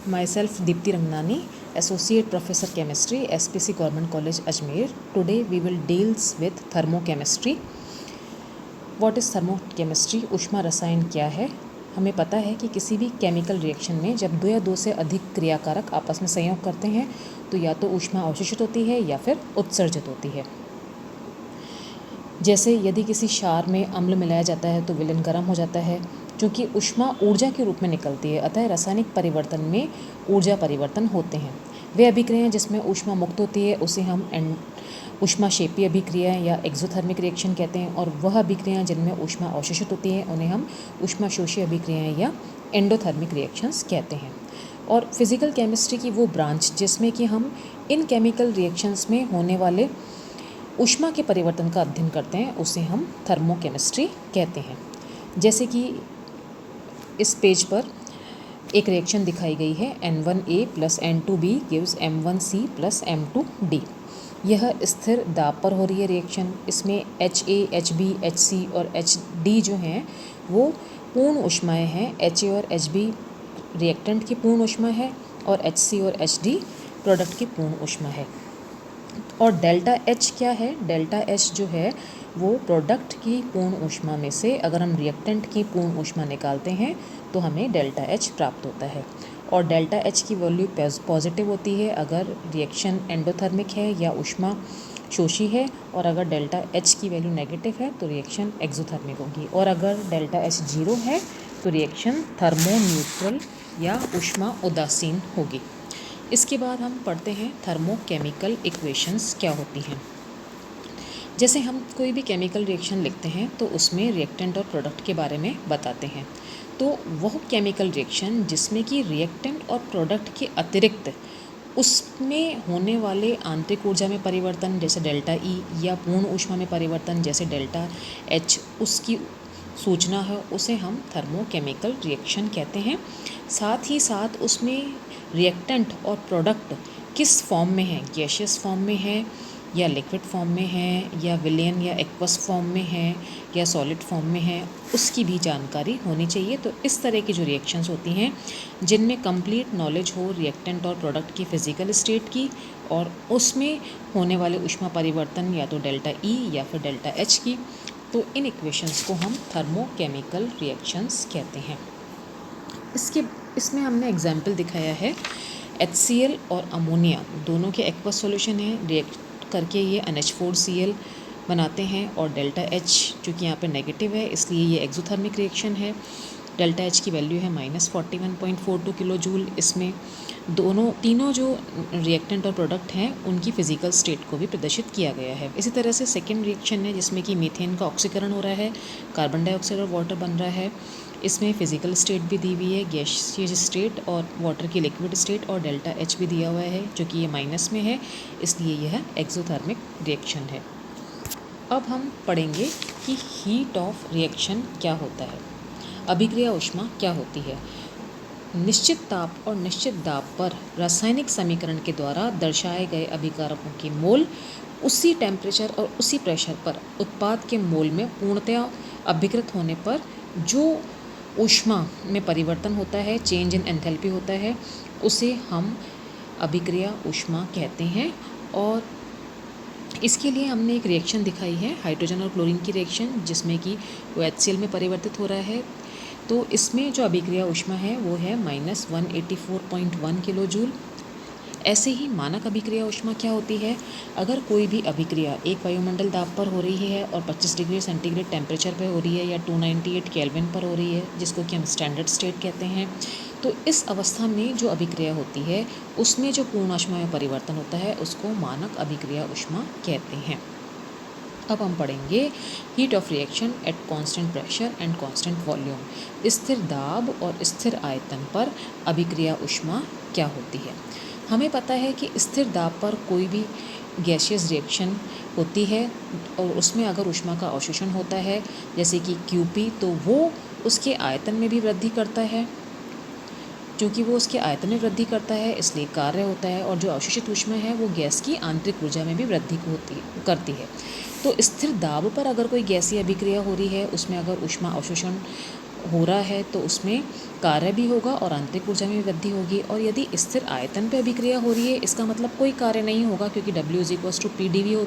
Myself Deepti Rangnani, Associate Professor Chemistry, SPC Government College Ajmer. Today we will deal with thermochemistry. What is thermochemistry? ऊष्मा रसायन क्या है? हमें पता है कि किसी भी केमिकल रिएक्शन में जब दो या दो से अधिक क्रियाकारक आपस में संयोग करते हैं तो या तो ऊष्मा अवशोषित होती है या फिर उत्सर्जित होती है। जैसे यदि किसी क्षार में अम्ल मिलाया जाता है तो विलयन गर्म हो जाता है, क्योंकि ऊष्मा ऊर्जा के रूप में निकलती है। अतः रासायनिक परिवर्तन में ऊर्जा परिवर्तन होते हैं। वे अभिक्रियाएं जिसमें ऊष्मा मुक्त होती है उसे हम ऊष्माक्षेपी अभिक्रिया या एक्सोथर्मिक रिएक्शन कहते हैं, और वह अभिक्रियाएं जिनमें ऊष्मा अवशोषित होती है उन्हें हम ऊष्माशोषी अभिक्रियाएं या एंडोथर्मिक रिएक्शंस कहते हैं। और फिजिकल केमिस्ट्री की वो ब्रांच जिसमें कि हम इन केमिकल रिएक्शंस में होने वाले ऊष्मा के परिवर्तन का अध्ययन करते हैं उसे हम थर्मोकेमिस्ट्री कहते हैं। जैसे कि इस पेज पर एक रिएक्शन दिखाई गई है, N1A + N2B gives M1C + M2D। यह स्थिर दाब पर हो रही है रिएक्शन। इसमें HA, HB, HC और HD जो हैं वो पूर्ण ऊष्माएँ हैं। HA और HB रिएक्टेंट की पूर्ण ऊष्मा है और HC और HD प्रोडक्ट की पूर्ण ऊष्मा है। और डेल्टा H क्या है? डेल्टा H जो है वो प्रोडक्ट की पूर्ण ऊष्मा में से अगर हम रिएक्टेंट की पूर्ण ऊष्मा निकालते हैं तो हमें डेल्टा H प्राप्त होता है। और डेल्टा H की वैल्यू पॉजिटिव होती है अगर रिएक्शन एंडोथर्मिक है या ऊष्मा शोषी है, और अगर डेल्टा H की वैल्यू नेगेटिव है तो रिएक्शन एक्सोथर्मिक होगी, और अगर डेल्टा H 0 है तो रिएक्शन थर्मोन्यूट्रल या ऊष्मा उदासीन होगी। इसके बाद हम पढ़ते हैं थर्मोकेमिकल इक्वेशंस क्या होती हैं। जैसे हम कोई भी केमिकल रिएक्शन लिखते हैं तो उसमें रिएक्टेंट और प्रोडक्ट के बारे में बताते हैं। तो वह केमिकल रिएक्शन जिसमें कि रिएक्टेंट और प्रोडक्ट के अतिरिक्त उसमें होने वाले आंतरिक ऊर्जा में परिवर्तन जैसे डेल्टा E या पूर्ण ऊष्मा में परिवर्तन जैसे डेल्टा H उसकी सूचना है, उसे हम थर्मोकेमिकल रिएक्शन कहते हैं। साथ ही साथ उसमें रिएक्टेंट और प्रोडक्ट किस फॉर्म में है, गैशियस फॉर्म में है या लिक्विड फॉर्म में है या विलयन या एक्वस फॉर्म में है या सॉलिड फॉर्म में है, उसकी भी जानकारी होनी चाहिए। तो इस तरह की जो रिएक्शंस होती हैं जिनमें कंप्लीट नॉलेज हो रिएक्टेंट और प्रोडक्ट की फिजिकल स्टेट की और उसमें होने वाले ऊष्मा परिवर्तन या तो डेल्टा E या फिर डेल्टा H की, तो इन इक्वेशंस को हम थर्मोकेमिकल रिएक्शंस कहते हैं। इसमें हमने एग्जाम्पल दिखाया है HCl और अमोनिया दोनों के एक्वस सॉल्यूशन है, रिएक्ट करके ये NH4Cl बनाते हैं, और डेल्टा H चूँकि यहाँ पे नेगेटिव है इसलिए ये एक्सोथर्मिक रिएक्शन है। डेल्टा H की वैल्यू है -41.42 किलो जूल। इसमें तीनों जो रिएक्टेंट और प्रोडक्ट हैं उनकी फिजिकल स्टेट को भी प्रदर्शित किया गया है। इसी तरह से सेकेंड रिएक्शन है जिसमें कि मीथेन का ऑक्सीकरण हो रहा है, कार्बन डाइऑक्साइड और वाटर बन रहा है। इसमें फिजिकल स्टेट भी दी हुई है, गैसियस स्टेट और वाटर की लिक्विड स्टेट, और डेल्टा H भी दिया हुआ है जो कि ये माइनस में है, इसलिए यह एक्सोथर्मिक रिएक्शन है। अब हम पढ़ेंगे कि हीट ऑफ रिएक्शन क्या होता है, अभिक्रिया ऊष्मा क्या होती है। निश्चित ताप और निश्चित दाब पर रासायनिक समीकरण के द्वारा दर्शाए गए अभिकारकों की मोल उसी टेम्परेचर और उसी प्रेशर पर उत्पाद के मोल में पूर्णतया अभिकृत होने पर जो ऊष्मा में परिवर्तन होता है, चेंज इन एंथैल्पी होता है, उसे हम अभिक्रिया ऊष्मा कहते हैं। और इसके लिए हमने एक रिएक्शन दिखाई है, हाइड्रोजन और क्लोरीन की रिएक्शन, जिसमें कि वो HCl में परिवर्तित हो रहा है। तो इसमें जो अभिक्रिया ऊष्मा है वो है -184.1 किलो जूल। ऐसे ही मानक अभिक्रिया ऊष्मा क्या होती है? अगर कोई भी अभिक्रिया एक वायुमंडल दाब पर हो रही है और 25 डिग्री सेंटीग्रेड टेम्परेचर पर हो रही है या 298 केल्विन पर हो रही है, जिसको कि हम स्टैंडर्ड स्टेट कहते हैं, तो इस अवस्था में जो अभिक्रिया होती है उसमें जो पूर्ण ऊष्मा में परिवर्तन होता है उसको मानक अभिक्रिया ऊष्मा कहते हैं। अब हम पढ़ेंगे heat of reaction at constant pressure and constant volume. स्थिर दाब और स्थिर आयतन पर अभिक्रिया ऊष्मा क्या होती है। हमें पता है कि स्थिर दाब पर कोई भी गैसियस रिएक्शन होती है और उसमें अगर ऊष्मा का अवशोषण होता है जैसे कि QP, तो वो उसके आयतन में भी वृद्धि करता है। क्योंकि वो उसके आयतन में वृद्धि करता है इसलिए कार्य होता है, और जो अवशोषित ऊष्मा है वो गैस की आंतरिक ऊर्जा में भी वृद्धि करती है। तो स्थिर दाब पर अगर कोई गैसीय अभिक्रिया हो रही है, उसमें अगर ऊष्मा अवशोषण हो रहा है तो उसमें कार्य भी होगा और आंतरिक ऊर्जा में वृद्धि होगी। और यदि स्थिर आयतन पे अभिक्रिया हो रही है, इसका मतलब कोई कार्य नहीं होगा, क्योंकि W = PdV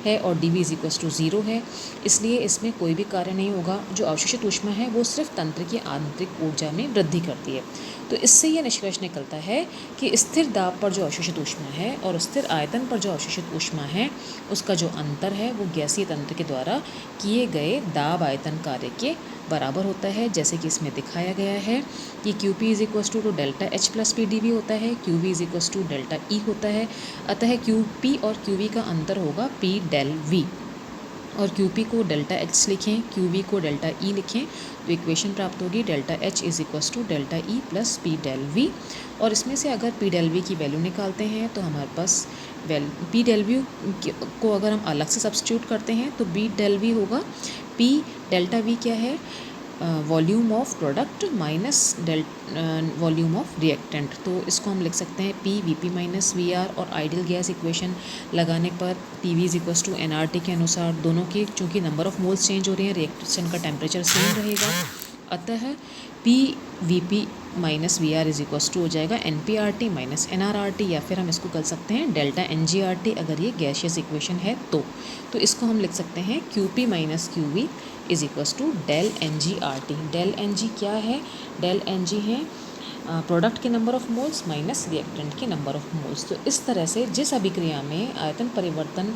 है और dV = 0 है, इसलिए इसमें कोई भी कार्य नहीं होगा। जो अवशोषित ऊष्मा है वो सिर्फ तंत्र की आंतरिक ऊर्जा में वृद्धि करती है। तो इससे यह निष्कर्ष निकलता है कि स्थिर दाब पर जो अवशोषित ऊष्मा है और स्थिर आयतन पर जो अवशोषित ऊष्मा है, उसका जो अंतर है वो गैसीय तंत्र के द्वारा किए गए दाब आयतन कार्य के बराबर होता है, जैसे कि इसमें दिखाया गया है कि QP = ΔH + PdV होता है, QV = ΔE होता है। अतः QP और QV का अंतर होगा P∆V, और QP को ΔH लिखें, QV को ΔE लिखें, तो इक्वेशन प्राप्त होगी ΔH = ΔE + P∆V। और इसमें से अगर P∆V की वैल्यू निकालते हैं तो हमारे पास P∆V को अगर हम अलग से सब्स्टिट्यूट करते हैं तो P∆V होगा, P∆V क्या है, volume of product minus volume of reactant. तो इसको हम लिख सकते हैं PVP - VR, और आइडियल गैस इक्वेशन लगाने पर PV = nRT के अनुसार दोनों के चूँकि नंबर ऑफ मोल्स चेंज हो रहे हैं, रिएक्शन का टेम्परेचर सेम रहेगा, अतः PVP - VR हो जाएगा NPRT - nRT, या फिर हम इसको कर सकते हैं ΔNGRT अगर ये गैसियस इक्वेशन है तो इसको हम लिख सकते हैं QP - QV = ΔNGRT। ΔNG क्या है, ΔNG है प्रोडक्ट के number of moles minus reactant के नंबर ऑफ मोल्स। तो इस तरह से जिस अभिक्रिया में आयतन परिवर्तन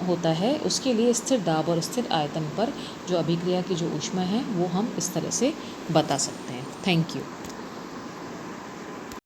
होता है, उसके लिए स्थिर दाब और स्थिर आयतन पर जो अभिक्रिया की जो ऊष्मा है वो हम इस तरह से बता सकते हैं। Thank you.